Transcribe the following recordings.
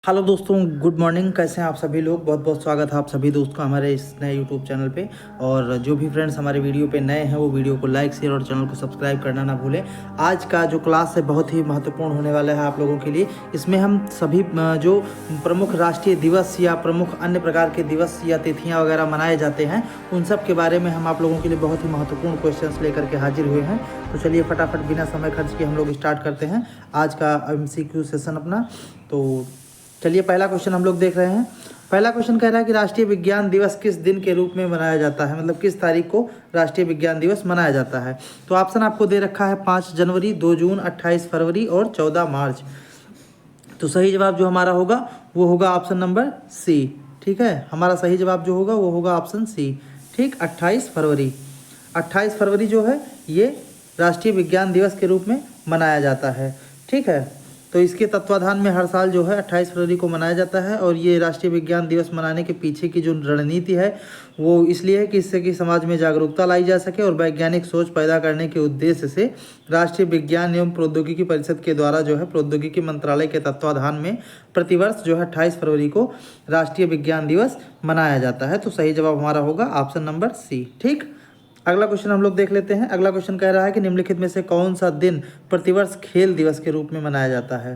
Hello दोस्तों, good morning. कैसे हैं आप सभी लोग? बहुत बहुत स्वागत है आप सभी दोस्तों का हमारे इस नए यूट्यूब चैनल पे। और जो भी फ्रेंड्स हमारे वीडियो पे नए हैं वो वीडियो को लाइक शेयर और चैनल को सब्सक्राइब करना ना भूलें। आज का जो क्लास है बहुत ही महत्वपूर्ण होने वाला है आप लोगों के लिए। इसमें हम सभी जो प्रमुख राष्ट्रीय दिवस या प्रमुख अन्य प्रकार के दिवस या तिथियाँ वगैरह मनाए जाते हैं उन सब के बारे में हम आप लोगों के लिए बहुत ही महत्वपूर्ण क्वेश्चन लेकर के हाजिर हुए हैं। तो चलिए फटाफट बिना समय खर्च किए हम लोग स्टार्ट करते हैं आज का MCQ सेशन अपना। तो चलिए पहला क्वेश्चन हम लोग देख रहे हैं। पहला क्वेश्चन कह रहा है कि राष्ट्रीय विज्ञान दिवस किस दिन के रूप में मनाया जाता है, मतलब किस तारीख को राष्ट्रीय विज्ञान दिवस मनाया जाता है। तो ऑप्शन आपको दे रखा है 5 जनवरी, 2 जून, 28 फरवरी और 14 मार्च। तो सही जवाब जो हमारा होगा वो होगा ऑप्शन नंबर सी। ठीक है, हमारा सही जवाब जो होगा वो होगा ऑप्शन सी। ठीक, 28 फरवरी। 28 फरवरी जो है ये राष्ट्रीय विज्ञान दिवस के रूप में मनाया जाता है। ठीक है, तो इसके तत्वाधान में हर साल जो है 28 फरवरी को मनाया जाता है। और ये राष्ट्रीय विज्ञान दिवस मनाने के पीछे की जो रणनीति है वो इसलिए है कि इससे कि समाज में जागरूकता लाई जा सके और वैज्ञानिक सोच पैदा करने के उद्देश्य से राष्ट्रीय विज्ञान एवं प्रौद्योगिकी परिषद के द्वारा जो है प्रौद्योगिकी मंत्रालय के तत्वाधान में प्रतिवर्ष जो है 28 फरवरी को राष्ट्रीय विज्ञान दिवस मनाया जाता है। तो सही जवाब हमारा होगा ऑप्शन नंबर सी। ठीक, अगला क्वेश्चन हम लोग देख लेते हैं। अगला क्वेश्चन कह रहा है कि निम्नलिखित में से कौन सा दिन प्रतिवर्ष खेल दिवस के रूप में मनाया जाता है।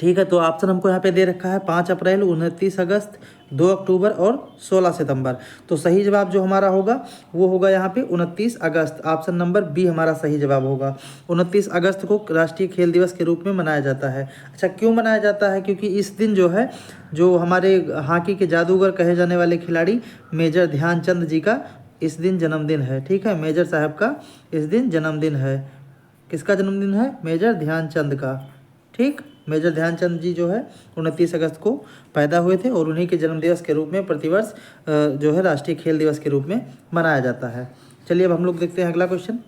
ठीक है, तो ऑप्शन हमको यहाँ पे दे रखा है 5 अप्रैल, 29 अगस्त, 2 अक्टूबर और 16 सितंबर। तो सही जवाब जो हमारा होगा वो होगा यहाँ पे 29 अगस्त। ऑप्शन नंबर बी हमारा सही जवाब होगा। 29 अगस्त को राष्ट्रीय खेल दिवस के रूप में मनाया जाता है। अच्छा, क्यों मनाया जाता है? क्योंकि इस दिन जो है जो हमारे हॉकी के जादूगर कहे जाने वाले खिलाड़ी मेजर ध्यानचंद जी का इस दिन जन्मदिन है। ठीक है, मेजर साहब का इस दिन जन्मदिन है। किसका जन्मदिन है? मेजर ध्यानचंद का। ठीक, मेजर ध्यानचंद जी जो है 29 अगस्त को पैदा हुए थे और उन्हीं के जन्मदिवस के रूप में प्रतिवर्ष जो है राष्ट्रीय खेल दिवस के रूप में मनाया जाता है। चलिए अब हम लोग देखते हैं अगला क्वेश्चन।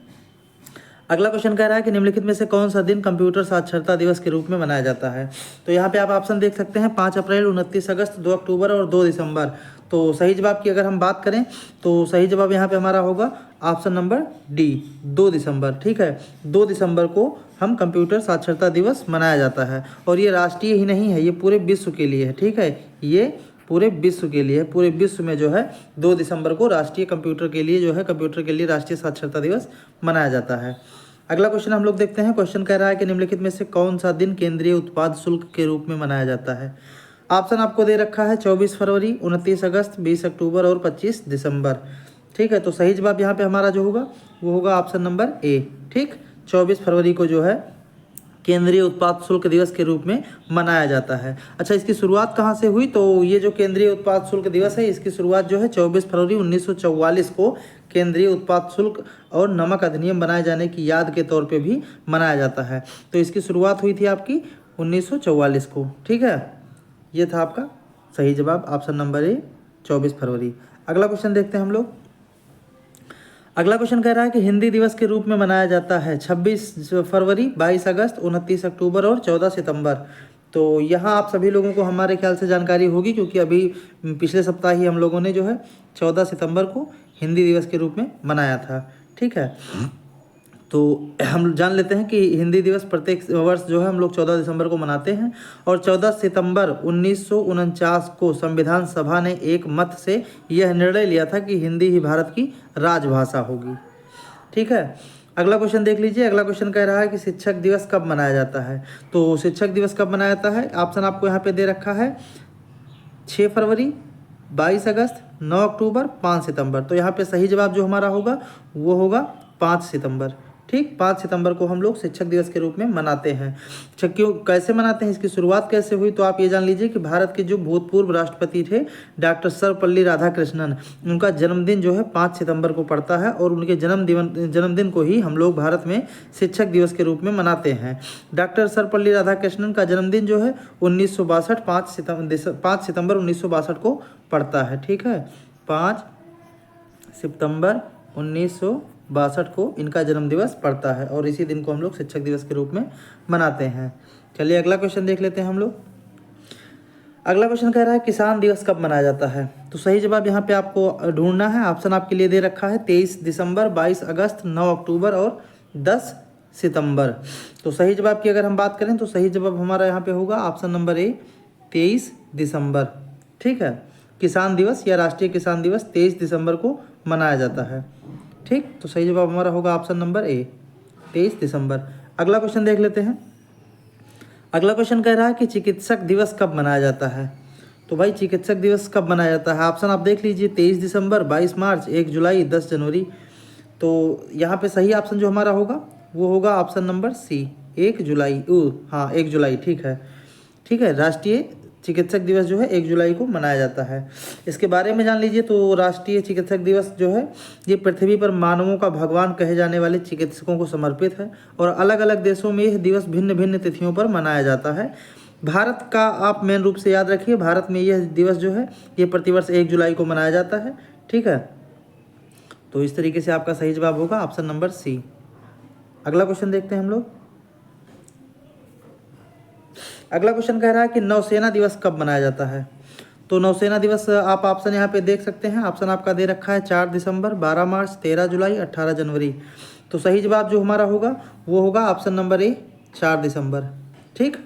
अगला क्वेश्चन कह रहा है कि निम्नलिखित में से कौन सा दिन कंप्यूटर साक्षरता दिवस के रूप में मनाया जाता है। तो यहाँ पे आप ऑप्शन देख सकते हैं 5 अप्रैल, 29 अगस्त, 2 अक्टूबर और 2 दिसंबर। तो सही जवाब की अगर हम बात करें तो सही जवाब यहाँ पे हमारा होगा ऑप्शन नंबर डी, 2 दिसंबर। ठीक है, 2 दिसंबर को हम कंप्यूटर साक्षरता दिवस मनाया जाता है। और ये राष्ट्रीय ही नहीं है, ये पूरे विश्व के लिए है। ठीक है, ये पूरे विश्व के लिए है। पूरे विश्व में जो है 2 दिसंबर को राष्ट्रीय कंप्यूटर के लिए जो है कंप्यूटर के लिए राष्ट्रीय साक्षरता दिवस मनाया जाता है। अगला क्वेश्चन हम लोग देखते हैं। क्वेश्चन कह रहा है कि निम्नलिखित में से कौन सा दिन केंद्रीय उत्पाद शुल्क के रूप में मनाया जाता है। ऑप्शन आपको दे रखा है 24 फरवरी, 29 अगस्त, 20 अक्टूबर और 25 दिसंबर। ठीक है, तो सही जवाब यहाँ पे हमारा जो होगा वो होगा ऑप्शन नंबर ए। ठीक, 24 फरवरी को जो है केंद्रीय उत्पाद शुल्क दिवस के रूप में मनाया जाता है। अच्छा, इसकी शुरुआत कहाँ से हुई? तो ये जो केंद्रीय उत्पाद शुल्क दिवस है इसकी शुरुआत जो है 24 फरवरी 1944 को केंद्रीय उत्पाद शुल्क और नमक अधिनियम बनाए जाने की याद के तौर पे भी मनाया जाता है। तो इसकी शुरुआत हुई थी आपकी 1944 को। ठीक है, ये था आपका सही जवाब ऑप्शन नंबर ए, 24 फरवरी। अगला क्वेश्चन देखते हैं हम लोग। अगला क्वेश्चन कह रहा है कि हिंदी दिवस के रूप में मनाया जाता है 26 फरवरी, 22 अगस्त, 29 अक्टूबर और 14 सितंबर। तो यहाँ आप सभी लोगों को हमारे ख्याल से जानकारी होगी क्योंकि अभी पिछले सप्ताह ही हम लोगों ने जो है 14 सितंबर को हिंदी दिवस के रूप में मनाया था। ठीक है, तो हम जान लेते हैं कि हिंदी दिवस प्रत्येक वर्ष जो है हम लोग 14 दिसंबर को मनाते हैं। और 14 सितंबर 1949 को संविधान सभा ने एक मत से यह निर्णय लिया था कि हिंदी ही भारत की राजभाषा होगी। ठीक है, अगला क्वेश्चन देख लीजिए। अगला क्वेश्चन कह रहा है कि शिक्षक दिवस कब मनाया जाता है। तो शिक्षक दिवस कब मनाया जाता है? ऑप्शन आपको यहाँ पे दे रखा है 6 फरवरी, 22 अगस्त, 9 अक्टूबर, 5 सितंबर। तो यहाँ पे सही जवाब जो हमारा होगा वो होगा 5 सितंबर। ठीक, 5 सितंबर को हम लोग शिक्षक दिवस के रूप में मनाते हैं। अच्छा, क्यों, कैसे मनाते हैं, इसकी शुरुआत कैसे हुई? तो आप ये जान लीजिए कि भारत के जो भूतपूर्व राष्ट्रपति थे डॉक्टर सर्वपल्ली राधाकृष्णन, उनका जन्मदिन जो है 5 सितंबर को पड़ता है। और उनके जन्मदिन को ही हम लोग भारत में शिक्षक दिवस के रूप में मनाते हैं। डॉक्टर सर्वपल्ली राधाकृष्णन का जन्मदिन जो है 1962 5 सितंबर 1962 को पड़ता है। ठीक है, 5 सितंबर 1962 को इनका जन्म दिवस पड़ता है और इसी दिन को हम लोग शिक्षक दिवस के रूप में मनाते हैं। चलिए अगला क्वेश्चन देख लेते हैं हम लोग। अगला क्वेश्चन कह रहा है किसान दिवस कब मनाया जाता है। तो सही जवाब यहाँ पे आपको ढूंढना है। ऑप्शन आपके लिए दे रखा है 23 दिसंबर, 22 अगस्त, 9 अक्टूबर और 10 सितंबर। तो सही जवाब की अगर हम बात करें तो सही जवाब हमारा यहाँ पे होगा ऑप्शन नंबर ए, 23 दिसंबर। ठीक है, किसान दिवस या राष्ट्रीय किसान दिवस 23 दिसंबर को मनाया जाता है। ठीक, तो सही जवाब हमारा होगा ऑप्शन नंबर ए, 23 दिसंबर। अगला क्वेश्चन देख लेते हैं। अगला क्वेश्चन कह रहा है कि चिकित्सक दिवस कब मनाया जाता है। तो भाई चिकित्सक दिवस कब मनाया जाता है, ऑप्शन आप देख लीजिए, 23 दिसंबर, 22 मार्च, 1 जुलाई, 10 जनवरी। तो यहाँ पे सही ऑप्शन जो हमारा होगा वो होगा ऑप्शन नंबर सी, 1 जुलाई। हाँ 1 जुलाई, ठीक है। ठीक है, राष्ट्रीय चिकित्सक दिवस जो है 1 जुलाई को मनाया जाता है। इसके बारे में जान लीजिए। तो राष्ट्रीय चिकित्सक दिवस जो है ये पृथ्वी पर मानवों का भगवान कहे जाने वाले चिकित्सकों को समर्पित है और अलग अलग देशों में यह दिवस भिन्न भिन्न तिथियों पर मनाया जाता है। भारत का आप मेन रूप से याद रखिए, भारत में यह दिवस जो है ये प्रतिवर्ष 1 जुलाई को मनाया जाता है। ठीक है, तो इस तरीके से आपका सही जवाब होगा ऑप्शन नंबर सी। अगला क्वेश्चन देखते हैं हम लोग। अगला क्वेश्चन कह रहा है कि नौसेना दिवस कब मनाया जाता है। तो नौसेना दिवस आप ऑप्शन यहाँ पे देख सकते हैं। ऑप्शन आपका दे रखा है 4 दिसंबर, 12 मार्च, 13 जुलाई, 18 जनवरी। तो सही जवाब जो हमारा होगा वो होगा ऑप्शन नंबर ए, 4 दिसंबर। ठीक,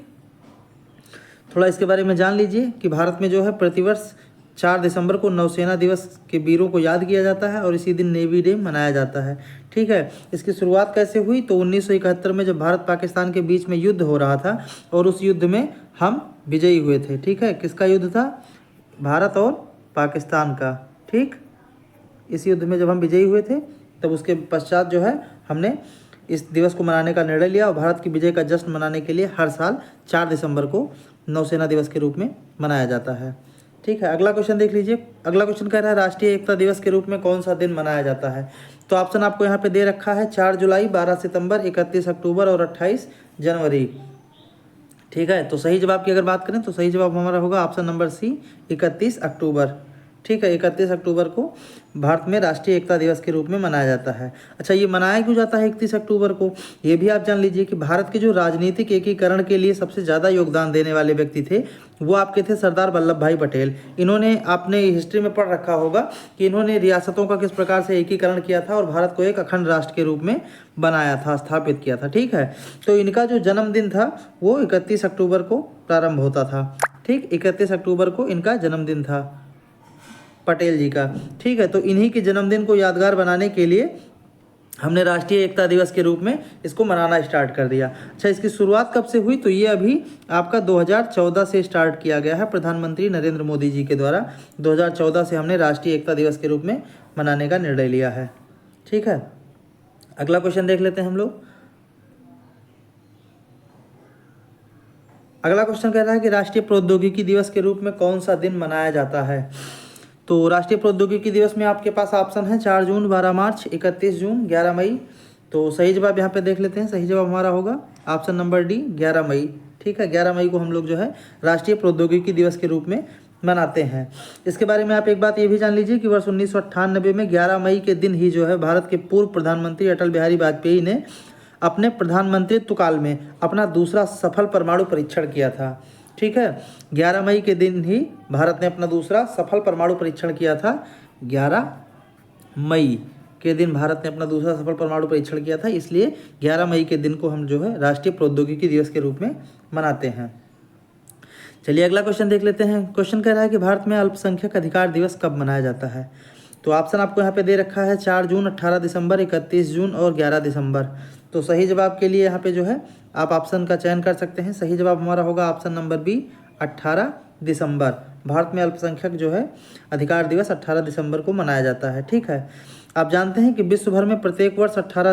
थोड़ा इसके बारे में जान लीजिए कि भारत में जो है प्रतिवर्ष 4 दिसंबर को नौसेना दिवस के वीरों को याद किया जाता है और इसी दिन नेवी डे मनाया जाता है। ठीक है, इसकी शुरुआत कैसे हुई, तो 1971 में जब भारत पाकिस्तान के बीच में युद्ध हो रहा था और उस युद्ध में हम विजयी हुए थे। ठीक है, किसका युद्ध था, भारत और पाकिस्तान का। ठीक, इस युद्ध में जब हम विजयी हुए थे तब उसके पश्चात जो है हमने इस दिवस को मनाने का निर्णय लिया और भारत की विजय का जश्न मनाने के लिए हर साल 4 दिसंबर को नौसेना दिवस के रूप में मनाया जाता है। ठीक है, अगला क्वेश्चन देख लीजिए। अगला क्वेश्चन कह रहा है राष्ट्रीय एकता दिवस के रूप में कौन सा दिन मनाया जाता है। तो ऑप्शन आपको यहाँ पे दे रखा है 4 जुलाई, 12 सितंबर, 31 अक्टूबर और 28 जनवरी। ठीक है, तो सही जवाब की अगर बात करें तो सही जवाब हमारा होगा ऑप्शन नंबर सी, 31 अक्टूबर। ठीक है, 31 अक्टूबर को भारत में राष्ट्रीय एकता दिवस के रूप में मनाया जाता है। अच्छा, ये मनाया क्यों जाता है 31 अक्टूबर को, ये भी आप जान लीजिए कि भारत के जो राजनीतिक एकीकरण के लिए सबसे ज़्यादा योगदान देने वाले व्यक्ति थे वो आपके थे सरदार वल्लभ भाई पटेल। इन्होंने आपने हिस्ट्री में पढ़ रखा होगा कि इन्होंने रियासतों का किस प्रकार से एकीकरण किया था और भारत को एक अखंड राष्ट्र के रूप में बनाया था, स्थापित किया था। ठीक है, तो इनका जो जन्मदिन था वो 31 अक्टूबर को प्रारंभ होता था। ठीक, 31 अक्टूबर को इनका जन्मदिन था पटेल जी का। ठीक है, तो इन्हीं के जन्मदिन को यादगार बनाने के लिए हमने राष्ट्रीय एकता दिवस के रूप में इसको मनाना स्टार्ट कर दिया। अच्छा, इसकी शुरुआत कब से हुई, तो ये अभी आपका 2014 से स्टार्ट किया गया है प्रधानमंत्री नरेंद्र मोदी जी के द्वारा। 2014 से हमने राष्ट्रीय एकता दिवस के रूप में मनाने का निर्णय लिया है। ठीक है, अगला क्वेश्चन देख लेते हैं हम लोग। अगला क्वेश्चन कह रहा है कि राष्ट्रीय प्रौद्योगिकी दिवस के रूप में कौन सा दिन मनाया जाता है। तो राष्ट्रीय प्रौद्योगिकी दिवस में आपके पास ऑप्शन है 4 जून, 12 मार्च, 31 जून, 11 मई। तो सही जवाब यहाँ पे देख लेते हैं। सही जवाब हमारा होगा ऑप्शन नंबर डी, 11 मई। ठीक है, 11 मई को हम लोग जो है राष्ट्रीय प्रौद्योगिकी दिवस के रूप में मनाते हैं। इसके बारे में आप एक बात ये भी जान लीजिए कि वर्ष 1998 में 11 मई के दिन ही जो है भारत के पूर्व प्रधानमंत्री अटल बिहारी वाजपेयी ने अपने प्रधानमंत्रित्व काल में अपना दूसरा सफल परमाणु परीक्षण किया था। ठीक है, 11 मई के दिन ही भारत ने अपना दूसरा सफल परमाणु परीक्षण किया था। 11 मई के दिन भारत ने अपना दूसरा सफल परमाणु परीक्षण किया था, इसलिए 11 मई के दिन को हम जो है राष्ट्रीय प्रौद्योगिकी दिवस के रूप में मनाते हैं। चलिए अगला क्वेश्चन देख लेते हैं। क्वेश्चन कह रहा है कि भारत में अल्पसंख्यक अधिकार दिवस कब मनाया जाता है। तो ऑप्शन आपको यहाँ पे दे रखा है 4 जून, 18 दिसंबर, 31 जून और 11 दिसंबर। तो सही जवाब के लिए यहाँ पे जो है आप ऑप्शन का चयन कर सकते हैं। सही जवाब हमारा होगा ऑप्शन नंबर बी, 18 दिसंबर। भारत में अल्पसंख्यक जो है अधिकार दिवस 18 दिसंबर को मनाया जाता है। ठीक है, आप जानते हैं कि विश्व भर में प्रत्येक वर्ष 18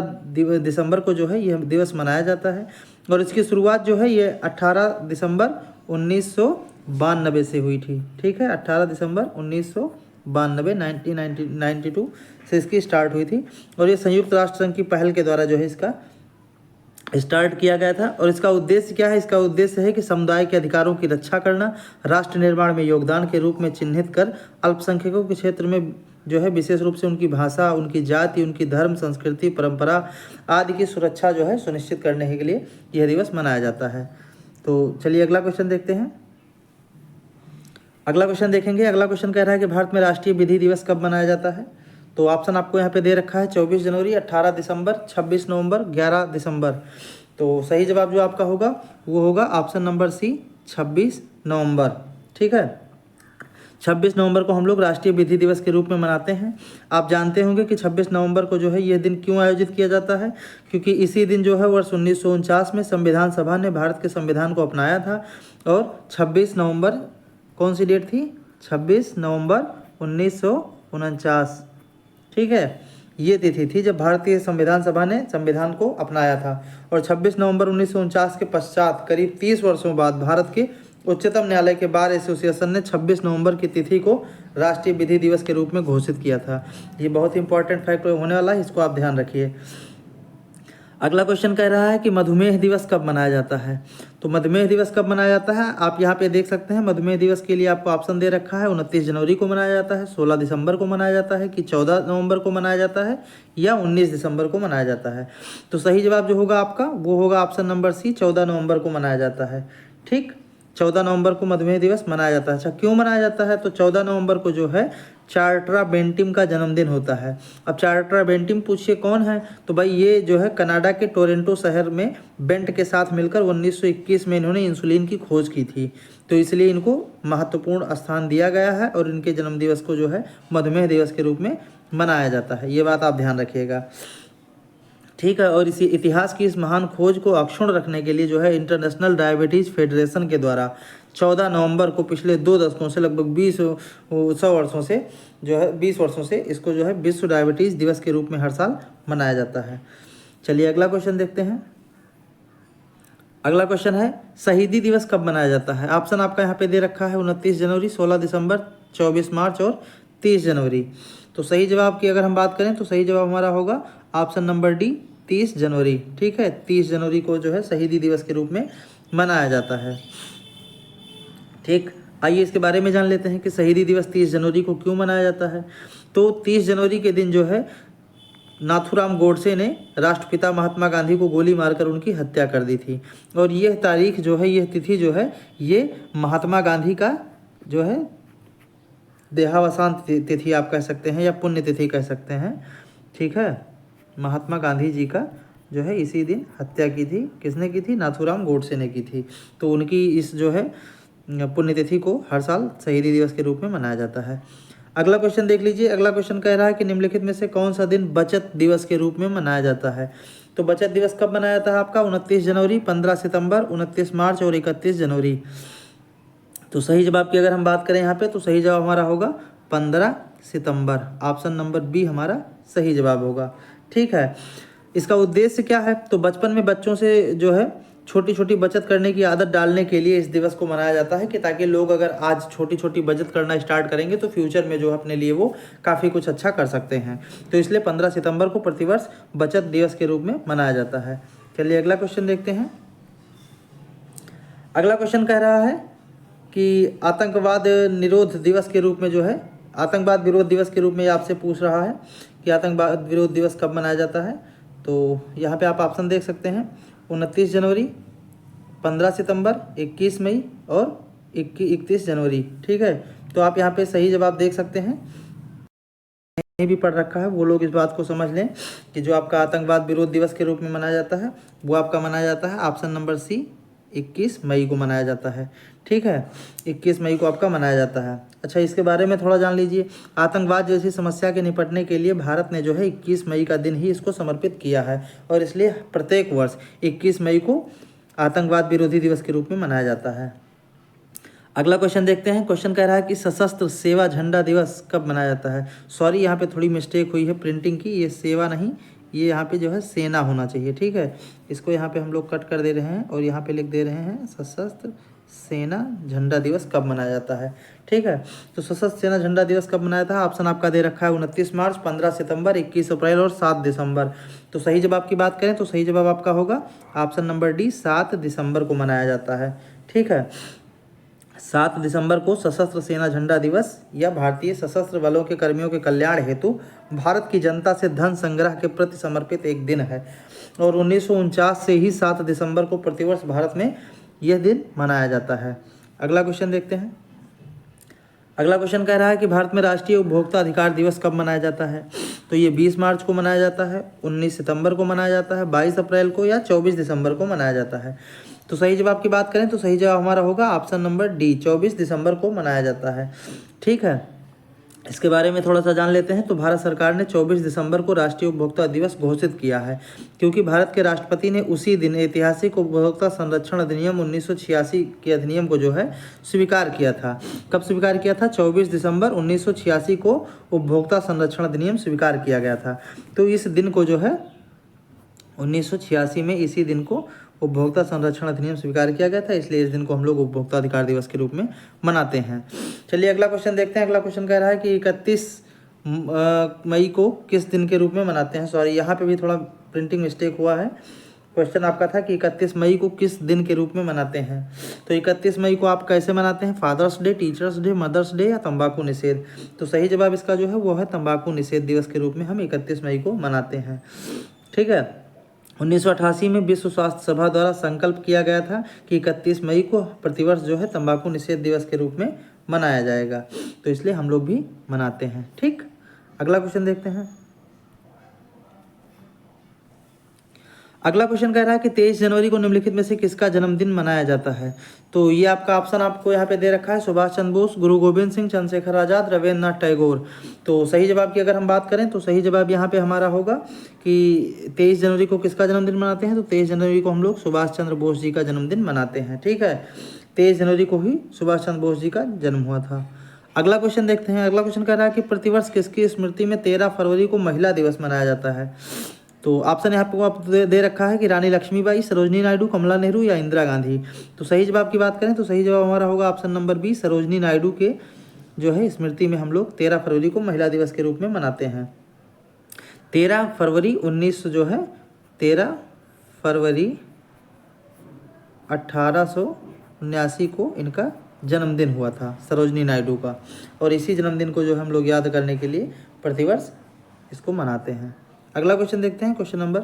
दिसंबर को जो है यह दिवस मनाया जाता है और इसकी शुरुआत जो है ये 18 दिसंबर 1992 से हुई थी। ठीक है, 18 दिसंबर 1992 से इसकी स्टार्ट हुई थी और ये संयुक्त राष्ट्र संघ की पहल के द्वारा जो है इसका स्टार्ट किया गया था। और इसका उद्देश्य क्या है, इसका उद्देश्य है कि समुदाय के अधिकारों की रक्षा करना, राष्ट्र निर्माण में योगदान के रूप में चिन्हित कर अल्पसंख्यकों के क्षेत्र में जो है विशेष रूप से उनकी भाषा, उनकी जाति, उनकी धर्म, संस्कृति, परंपरा आदि की सुरक्षा जो है सुनिश्चित करने के लिए यह दिवस मनाया जाता है। तो चलिए अगला क्वेश्चन देखते हैं। अगला क्वेश्चन देखेंगे। अगला क्वेश्चन कह रहा है कि भारत में राष्ट्रीय विधि दिवस कब मनाया जाता है। तो ऑप्शन आपको यहाँ पे दे रखा है 24 जनवरी, 18 दिसंबर, 26 नवंबर, 11 दिसंबर। तो सही जवाब जो आपका होगा वो होगा ऑप्शन नंबर सी, 26 नवंबर। ठीक है, 26 नवंबर को हम लोग राष्ट्रीय विधि दिवस के रूप में मनाते हैं। आप जानते होंगे कि 26 नवंबर को जो है यह दिन क्यों आयोजित किया जाता है, क्योंकि इसी दिन जो है वर्ष 1949 में संविधान सभा ने भारत के संविधान को अपनाया था। और 26 नवंबर कौन सी डेट थी? 26 नवंबर 1949। ठीक है, ये तिथि थी जब भारतीय संविधान सभा ने संविधान को अपनाया था। और 26 नवंबर 1949 के पश्चात करीब 30 वर्षों बाद भारत के उच्चतम न्यायालय के बार एसोसिएशन ने 26 नवंबर की तिथि को राष्ट्रीय विधि दिवस के रूप में घोषित किया था। ये बहुत ही इंपॉर्टेंट फैक्ट होने वाला है, इसको आप ध्यान रखिए। अगला क्वेश्चन कह रहा है कि मधुमेह दिवस कब मनाया जाता है। तो मधुमेह दिवस कब मनाया जाता है, आप यहाँ पे देख सकते हैं। मधुमेह दिवस के लिए आपको ऑप्शन दे रखा है, 29 जनवरी को मनाया जाता है, 16 दिसंबर को मनाया जाता है, कि 14 नवंबर को मनाया जाता है, या 19 दिसंबर को मनाया जाता है। तो सही जवाब जो होगा आपका वो होगा ऑप्शन नंबर सी, 14 नवंबर को मनाया जाता है। ठीक, 14 नवंबर को मधुमेह दिवस मनाया जाता है। अच्छा, क्यों मनाया जाता है? तो 14 नवंबर को जो है चार्ल्स बेंटिम का जन्मदिन होता है। अब चार्ल्स बेंटिम पूछिए कौन है, तो भाई ये जो है कनाडा के टोरंटो शहर में बेंट के साथ मिलकर 1921 में इन्होंने इंसुलिन की खोज की थी, तो इसलिए इनको महत्वपूर्ण स्थान दिया गया है और इनके जन्मदिवस को जो है मधुमेह दिवस के रूप में मनाया जाता है। ये बात आप ध्यान रखिएगा। ठीक है, और इसी इतिहास की इस महान खोज को अक्षुण्ण रखने के लिए जो है इंटरनेशनल डायबिटीज़ फेडरेशन के द्वारा 14 नवंबर को पिछले 2 दशकों से लगभग 20 वर्षों से जो है 20 वर्षों से इसको जो है विश्व डायबिटीज़ दिवस के रूप में हर साल मनाया जाता है। चलिए अगला क्वेश्चन देखते हैं। अगला क्वेश्चन है शहीदी दिवस कब मनाया जाता है। ऑप्शन आपका यहाँ पे दे रखा है 29 जनवरी, 16 दिसंबर, 24 मार्च और 30 जनवरी। तो सही जवाब की अगर हम बात करें तो सही जवाब हमारा होगा ऑप्शन नंबर डी, 30 जनवरी। ठीक है, 30 जनवरी को जो है शहीदी दिवस के रूप में मनाया जाता है। ठीक, आइए इसके बारे में जान लेते हैं कि शहीदी दिवस 30 जनवरी को क्यों मनाया जाता है। तो 30 जनवरी के दिन जो है नाथूराम गोडसे ने राष्ट्रपिता महात्मा गांधी को गोली मारकर उनकी हत्या कर दी थी। और यह तारीख जो है, यह तिथि जो है, ये महात्मा गांधी का जो है देहावसान तिथि आप कह सकते हैं या पुण्य तिथि कह सकते हैं। ठीक है, महात्मा गांधी जी का जो है इसी दिन हत्या की थी। किसने की थी? नाथूराम गोडसे ने की थी। तो उनकी इस जो है पुण्यतिथि को हर साल शहीदी दिवस के रूप में मनाया जाता है। अगला क्वेश्चन देख लीजिए। अगला क्वेश्चन कह रहा है कि निम्नलिखित में से कौन सा दिन बचत दिवस के रूप में मनाया जाता है। तो बचत दिवस कब मनाया जाता है आपका? 29 जनवरी, 15 सितंबर, 29 मार्च और 31 जनवरी। तो सही जवाब की अगर हम बात करें यहाँ पे तो सही जवाब हमारा होगा 15 सितंबर। ऑप्शन नंबर बी हमारा सही जवाब होगा। ठीक है, इसका उद्देश्य क्या है? तो बचपन में बच्चों से जो है छोटी छोटी बचत करने की आदत डालने के लिए इस दिवस को मनाया जाता है, कि ताकि लोग अगर आज छोटी छोटी बचत करना स्टार्ट करेंगे तो फ्यूचर में जो अपने लिए वो काफ़ी कुछ अच्छा कर सकते हैं। तो इसलिए 15 सितंबर को प्रतिवर्ष बचत दिवस के रूप में मनाया जाता है। चलिए अगला क्वेश्चन देखते हैं। अगला क्वेश्चन कह रहा है कि आतंकवाद निरोध दिवस के रूप में जो है आतंकवाद विरोध दिवस के रूप में आपसे पूछ रहा है कि आतंकवाद विरोध दिवस कब मनाया जाता है। तो यहाँ पे आप ऑप्शन देख सकते हैं 29 जनवरी, 15 सितंबर, 21 मई और 31 जनवरी। ठीक है, तो आप यहाँ पे सही जवाब देख सकते हैं। भी पढ़ रखा है वो लोग इस बात को समझ लें कि जो आपका आतंकवाद विरोध दिवस के रूप में मनाया जाता है वो आपका मनाया जाता है ऑप्शन नंबर सी, 21 मई को मनाया जाता है। ठीक है, 21 मई को आपका मनाया जाता है। अच्छा, इसके बारे में थोड़ा जान लीजिए। आतंकवाद जैसी समस्या के निपटने के लिए भारत ने जो है 21 मई का दिन ही इसको समर्पित किया है और इसलिए प्रत्येक वर्ष 21 मई को आतंकवाद विरोधी दिवस के रूप में मनाया जाता है। अगला क्वेश्चन देखते हैं। क्वेश्चन कह रहा है कि सशस्त्र सेवा झंडा दिवस कब मनाया जाता है। सॉरी, यहाँ पे थोड़ी मिस्टेक हुई है प्रिंटिंग की, ये सेवा नहीं, ये यहाँ पे जो है सेना होना चाहिए। ठीक है, इसको यहाँ पे हम लोग कट कर दे रहे हैं और यहाँ पे लिख दे रहे हैं सशस्त्र सेना झंडा दिवस कब मनाया जाता है। ठीक है, तो सशस्त्र सेना झंडा दिवस कब मनाया था? ऑप्शन आपका दे रखा है 29 मार्च, 15 सितंबर, 21 अप्रैल और 7 दिसंबर। तो सही जवाब की बात करें तो सही जवाब आपका होगा ऑप्शन नंबर डी, 7 दिसंबर को मनाया जाता है। ठीक है, 7 दिसंबर को सशस्त्र सेना झंडा दिवस या भारतीय सशस्त्र बलों के कर्मियों के कल्याण हेतु भारत की जनता से धन संग्रह के प्रति समर्पित एक दिन है और 1949 से ही 7 दिसंबर को प्रतिवर्ष भारत में यह दिन मनाया जाता है। अगला क्वेश्चन देखते हैं। अगला क्वेश्चन कह रहा है कि भारत में राष्ट्रीय उपभोक्ता अधिकार दिवस कब मनाया जाता है। तो ये 20 मार्च को मनाया जाता है, 19 सितंबर को मनाया जाता है, 22 अप्रैल को या 24 दिसंबर को मनाया जाता है। तो सही जवाब की बात करें तो सही जवाब हमारा होगा ऑप्शन नंबर डी, 24 दिसंबर को मनाया जाता है। ठीक है, इसके बारे में थोड़ा सा जान लेते हैं। तो भारत सरकार ने 24 दिसंबर को राष्ट्रीय उपभोक्ता दिवस घोषित किया है, क्योंकि भारत के राष्ट्रपति ने उसी दिन ऐतिहासिक उपभोक्ता संरक्षण अधिनियम 1986 के अधिनियम को जो है स्वीकार किया था। कब स्वीकार किया था? 24 दिसंबर 1986 को उपभोक्ता संरक्षण अधिनियम स्वीकार किया गया था। तो इस दिन को जो है 1986 में इसी दिन को उपभोक्ता संरक्षण अधिनियम स्वीकार किया गया था, इसलिए इस दिन को हम लोग उपभोक्ता अधिकार दिवस के रूप में मनाते हैं। चलिए अगला क्वेश्चन देखते हैं। अगला क्वेश्चन कह रहा है कि 31 मई को किस दिन के रूप में मनाते हैं। सॉरी, यहाँ पे भी थोड़ा प्रिंटिंग मिस्टेक हुआ है। क्वेश्चन आपका था कि 31 मई को किस दिन के रूप में मनाते हैं। तो 31 मई को आप कैसे मनाते हैं? Father's Day, Teachers' Day, Mother's Day या तंबाकू निषेध। तो सही जवाब इसका जो है वो है तंबाकू निषेध दिवस के रूप में हम 31 मई को मनाते हैं। ठीक है, 1988 में विश्व स्वास्थ्य सभा द्वारा संकल्प किया गया था कि 31 मई को प्रतिवर्ष जो है तंबाकू निषेध दिवस के रूप में मनाया जाएगा, तो इसलिए हम लोग भी मनाते हैं। ठीक, अगला क्वेश्चन देखते हैं। अगला क्वेश्चन कह रहा है कि 23 जनवरी को निम्नलिखित में से किसका जन्मदिन मनाया जाता है। तो ये आपका ऑप्शन आपको यहाँ पे दे रखा है, सुभाष चंद्र बोस, गुरु गोविंद सिंह, चंद्रशेखर आजाद, रविन्द्रनाथ टैगोर। तो सही जवाब की अगर हम बात करें तो सही जवाब यहाँ पे हमारा होगा कि 23 जनवरी को किसका जन्मदिन मनाते हैं। तो 23 जनवरी को हम लोग सुभाष चंद्र बोस जी का जन्मदिन मनाते हैं। ठीक है, 23 जनवरी को ही सुभाष चंद्र बोस जी का जन्म हुआ था। अगला क्वेश्चन देखते हैं। अगला क्वेश्चन कह रहा है कि प्रतिवर्ष किसकी स्मृति में 13 फरवरी को महिला दिवस मनाया जाता है। तो ऑप्शन यहाँ पे आप दे रखा है कि रानी लक्ष्मीबाई, सरोजनी नायडू, कमला नेहरू या इंदिरा गांधी। तो सही जवाब की बात करें तो सही जवाब हमारा होगा option number B, Sarojini Naidu के जो है स्मृति में हम लोग 13 फरवरी को महिला दिवस के रूप में मनाते हैं। 13 फरवरी 1879 को इनका जन्मदिन हुआ था, सरोजनी नायडू का। और इसी जन्मदिन को जो हम लोग याद करने के लिए प्रतिवर्ष इसको मनाते हैं। अगला क्वेश्चन देखते हैं। क्वेश्चन नंबर,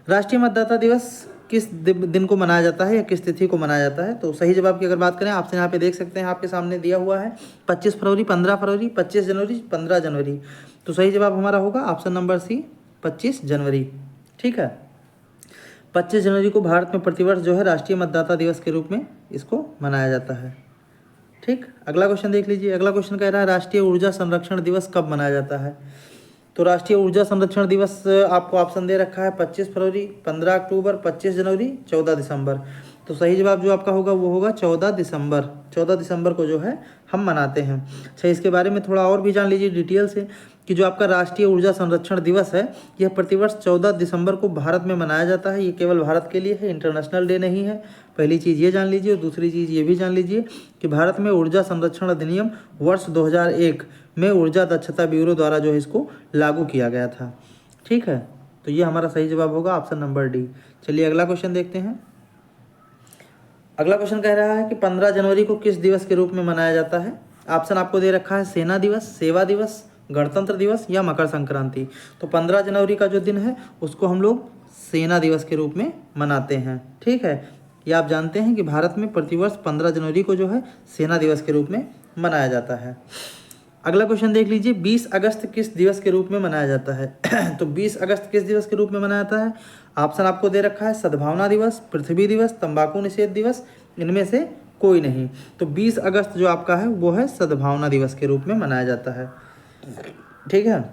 राष्ट्रीय मतदाता दिवस किस दिन को मनाया जाता है या किस तिथि को मनाया जाता है। तो सही जवाब की अगर बात करें, आपसे यहाँ पे देख सकते हैं, आपके सामने दिया हुआ है 25 फरवरी, 15 फरवरी, 25 जनवरी, 15 जनवरी। तो सही जवाब हमारा होगा ऑप्शन नंबर सी, 25 जनवरी। ठीक है, 25 जनवरी को भारत में प्रतिवर्ष जो है राष्ट्रीय मतदाता दिवस के रूप में इसको मनाया जाता है। ठीक, अगला क्वेश्चन देख लीजिए। अगला क्वेश्चन कह रहा है राष्ट्रीय ऊर्जा संरक्षण दिवस कब मनाया जाता है। तो राष्ट्रीय ऊर्जा संरक्षण दिवस आपको ऑप्शन दे रखा है 25 फरवरी, 15 अक्टूबर, 25 जनवरी, 14 दिसंबर। तो सही जवाब जो आपका होगा वो होगा 14 दिसंबर। 14 दिसंबर को जो है हम मनाते हैं। अच्छा, इसके बारे में थोड़ा और भी जान लीजिए डिटेल से कि जो आपका राष्ट्रीय ऊर्जा संरक्षण दिवस है यह प्रतिवर्ष 14 दिसंबर को भारत में मनाया जाता है। ये केवल भारत के लिए है, इंटरनेशनल डे नहीं है। पहली चीज़ ये जान लीजिए और दूसरी चीज़ ये भी जान लीजिए कि भारत में ऊर्जा संरक्षण अधिनियम वर्ष 2001 में ऊर्जा दक्षता ब्यूरो द्वारा जो है इसको लागू किया गया था। ठीक है, तो ये हमारा सही जवाब होगा ऑप्शन नंबर डी। चलिए अगला क्वेश्चन देखते हैं। अगला क्वेश्चन कह रहा है कि 15 जनवरी को किस दिवस के रूप में मनाया जाता है। ऑप्शन आपको दे रखा है सेना दिवस, सेवा दिवस, गणतंत्र दिवस या मकर संक्रांति। तो 15 जनवरी का जो दिन है उसको हम लोग सेना दिवस के रूप में मनाते हैं। ठीक है, ये आप जानते हैं कि भारत में प्रतिवर्ष 15 जनवरी को जो है सेना दिवस के रूप में मनाया जाता है। अगला क्वेश्चन देख लीजिए, 20 अगस्त किस दिवस के रूप में मनाया जाता है। तो 20 अगस्त किस दिवस के रूप में मनाया जाता है। ऑप्शन आपको दे रखा है सद्भावना दिवस, पृथ्वी दिवस, तंबाकू निषेध दिवस, इनमें से कोई नहीं। तो 20 अगस्त जो आपका है वो है सद्भावना दिवस के रूप में मनाया जाता है। ठीक है,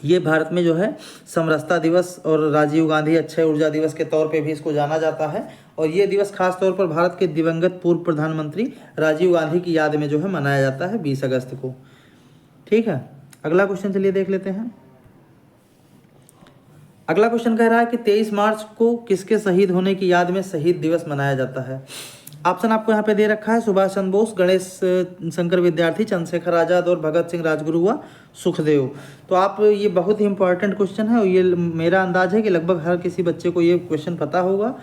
ये भारत में जो है समरसता दिवस और राजीव गांधी अक्षय ऊर्जा दिवस के तौर पे भी इसको जाना जाता है। और ये दिवस खास तौर पर भारत के दिवंगत पूर्व प्रधानमंत्री राजीव गांधी की याद में जो है मनाया जाता है 20 अगस्त को। ठीक है, अगला क्वेश्चन चलिए देख लेते हैं। अगला क्वेश्चन कह रहा है कि 23 मार्च को किसके शहीद होने की याद में शहीद दिवस मनाया जाता है। ऑप्शन आपको यहाँ पे दे रखा है सुभाष चंद्र बोस, गणेश शंकर विद्यार्थी, चंद्रशेखर आजाद और भगत सिंह, राजगुरु व सुखदेव। तो आप ये बहुत ही इंपॉर्टेंट क्वेश्चन है और ये मेरा अंदाज है कि लगभग हर किसी बच्चे को ये क्वेश्चन पता होगा।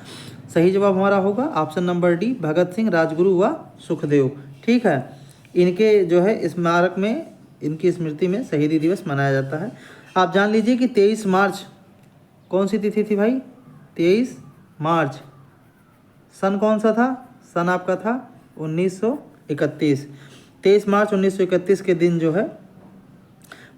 सही जवाब हमारा होगा option number D, Bhagat Singh, Rajguru व सुखदेव। ठीक है, इनके जो है स्मारक में इनकी स्मृति में शहीदी दिवस मनाया जाता है। आप जान लीजिए कि 23 मार्च कौन सी तिथि थी भाई। 23 मार्च सन कौन सा था। सन आपका था 1931। 23 मार्च 1931 के दिन जो है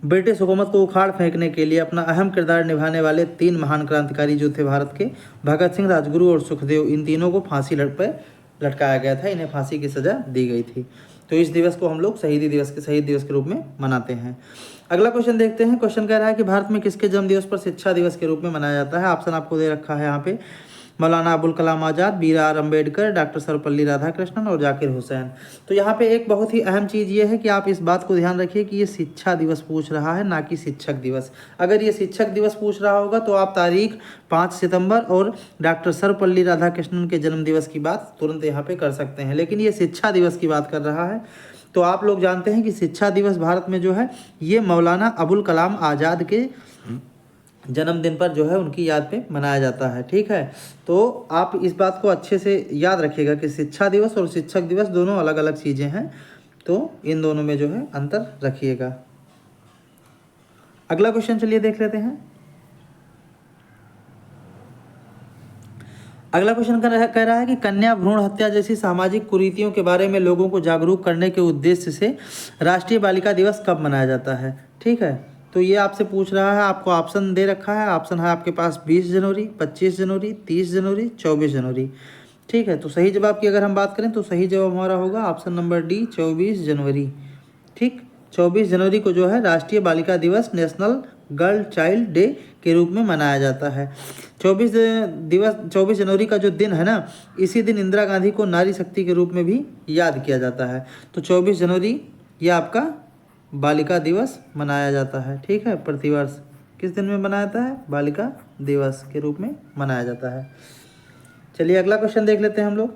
ब्रिटिश हुकूमत को उखाड़ फेंकने के लिए अपना अहम किरदार निभाने वाले 3 महान क्रांतिकारी जो थे भारत के, भगत सिंह, राजगुरु और सुखदेव, इन तीनों को फांसी पर लटकाया गया था। इन्हें फांसी की सज़ा दी गई थी। तो इस दिवस को हम लोग शहीद दिवस के रूप में मनाते हैं। अगला क्वेश्चन देखते हैं। क्वेश्चन कह रहा है कि भारत में किसके जन्म दिवस पर शिक्षा दिवस के रूप में मनाया जाता है। ऑप्शन आपको दे रखा है यहाँ पे, मौलाना अबुल कलाम आज़ाद, बी.आर. अम्बेडकर, डॉक्टर सर्वपल्ली राधाकृष्णन और जाकिर हुसैन। तो यहाँ पे एक बहुत ही अहम चीज़ ये है कि आप इस बात को ध्यान रखिए कि ये शिक्षा दिवस पूछ रहा है, ना कि शिक्षक दिवस। अगर ये शिक्षक दिवस पूछ रहा होगा तो आप तारीख 5 सितंबर और डॉक्टर सर्वपल्ली राधाकृष्णन के जन्म दिवस की बात तुरंत यहाँ पे कर सकते हैं, लेकिन ये शिक्षा दिवस की बात कर रहा है। तो आप लोग जानते हैं कि शिक्षा दिवस भारत में जो है ये मौलाना अबुल कलाम आज़ाद के जन्मदिन पर जो है उनकी याद पे मनाया जाता है। ठीक है, तो आप इस बात को अच्छे से याद रखिएगा कि शिक्षा दिवस और शिक्षक दिवस दोनों अलग अलग चीज़ें हैं, तो इन दोनों में जो है अंतर रखिएगा। अगला क्वेश्चन चलिए देख लेते हैं। अगला क्वेश्चन कह रहा है कि कन्या भ्रूण हत्या जैसी सामाजिक कुरीतियों के बारे में लोगों को जागरूक करने के उद्देश्य से राष्ट्रीय बालिका दिवस कब मनाया जाता है। ठीक है, तो ये आपसे पूछ रहा है, आपको ऑप्शन दे रखा है। ऑप्शन है आपके पास 20 जनवरी, 25 जनवरी, 30 जनवरी, 24 जनवरी। ठीक है, तो सही जवाब की अगर हम बात करें तो सही जवाब हमारा होगा ऑप्शन नंबर डी, 24 जनवरी। ठीक, 24 जनवरी को जो है राष्ट्रीय बालिका दिवस, नेशनल गर्ल चाइल्ड डे के रूप में मनाया जाता है। 24 जनवरी का जो दिन है ना, इसी दिन इंदिरा गांधी को नारी शक्ति के रूप में भी याद किया जाता है। तो 24 जनवरी ये आपका बालिका दिवस मनाया जाता है। ठीक है, प्रतिवर्ष किस दिन में मनाया जाता है? बालिका दिवस के रूप में मनाया जाता है। चलिए अगला क्वेश्चन देख लेते हैं हम लोग।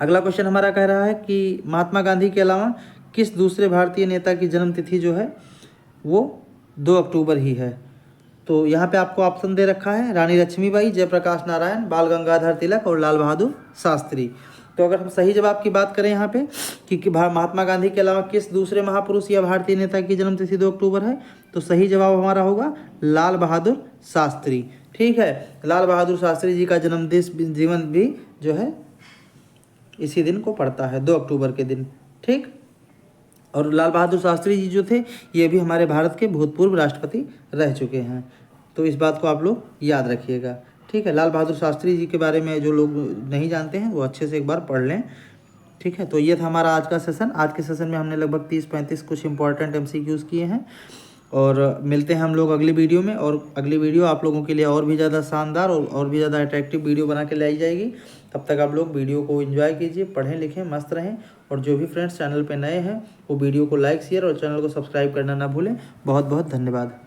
अगला क्वेश्चन हमारा कह रहा है कि महात्मा गांधी के अलावा किस दूसरे भारतीय नेता की जन्मतिथि जो है वो 2 अक्टूबर ही है। तो यहाँ पे आपको ऑप्शन दे रखा है, रानी लक्ष्मीबाई, जयप्रकाश नारायण, बाल गंगाधर तिलक और लाल बहादुर शास्त्री। तो अगर हम सही जवाब की बात करें यहाँ पे कि महात्मा गांधी के अलावा किस दूसरे महापुरुष या भारतीय नेता की जन्मतिथि 2 अक्टूबर है, तो सही जवाब हमारा होगा लाल बहादुर शास्त्री। ठीक है, लाल बहादुर शास्त्री जी का जीवन भी जो है इसी दिन को पड़ता है, 2 अक्टूबर के दिन। ठीक, और लाल बहादुर शास्त्री जी जो थे ये भी हमारे भारत के भूतपूर्व राष्ट्रपति रह चुके हैं। तो इस बात को आप लोग याद रखिएगा। ठीक है, लाल बहादुर शास्त्री जी के बारे में जो लोग नहीं जानते हैं वो अच्छे से एक बार पढ़ लें। ठीक है, तो ये था हमारा आज का सेशन। आज के सेशन में हमने लगभग 30-35 कुछ इंपॉर्टेंट MCQs किए हैं और मिलते हैं हम लोग अगली वीडियो में। और अगली वीडियो आप लोगों के लिए और भी ज़्यादा शानदार और भी ज़्यादा अट्रैक्टिव वीडियो बना के लाई जाएगी। तब तक आप लोग वीडियो को एंजॉय कीजिए, पढ़ें लिखें, मस्त रहें। और जो भी फ्रेंड्स चैनल पे नए हैं वो वीडियो को लाइक शेयर और चैनल को सब्सक्राइब करना ना भूलें। बहुत बहुत धन्यवाद।